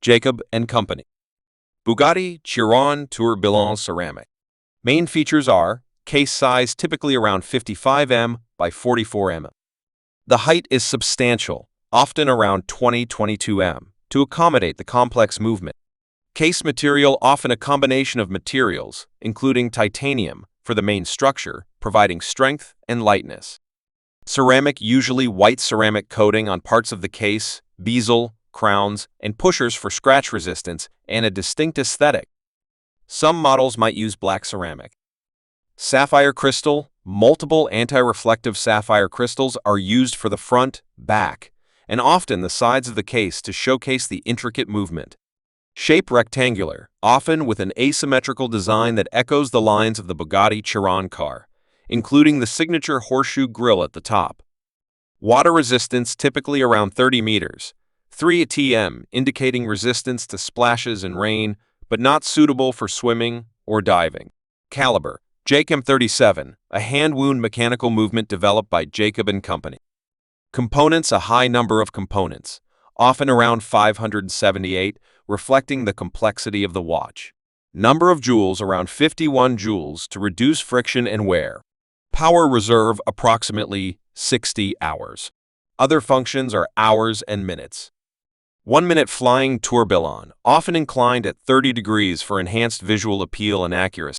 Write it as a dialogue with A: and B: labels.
A: Jacob & Company. Bugatti Chiron Tourbillon ceramic. Main features are case size typically around 55 mm by 44 mm. The height is substantial, often around 20-22 mm, to accommodate the complex movement. Case material often a combination of materials, including titanium, for the main structure, providing strength and lightness. Ceramic, usually white ceramic coating on parts of the case, bezel, crowns, and pushers for scratch resistance and a distinct aesthetic. Some models might use black ceramic. Sapphire crystal. Multiple anti-reflective sapphire crystals are used for the front, back, and often the sides of the case to showcase the intricate movement. Shape rectangular, often with an asymmetrical design that echoes the lines of the Bugatti Chiron car, including the signature horseshoe grille at the top. Water resistance typically around 30 meters, 3 atm, indicating resistance to splashes and rain, but not suitable for swimming or diving. Caliber. Jacob 37, a hand-wound mechanical movement developed by Jacob & Company. Components. A high number of components, often around 578, reflecting the complexity of the watch. Number of jewels around 51 jewels to reduce friction and wear. Power reserve approximately 60 hours. Other functions are hours and minutes. 1 minute flying tourbillon, often inclined at 30 degrees for enhanced visual appeal and accuracy.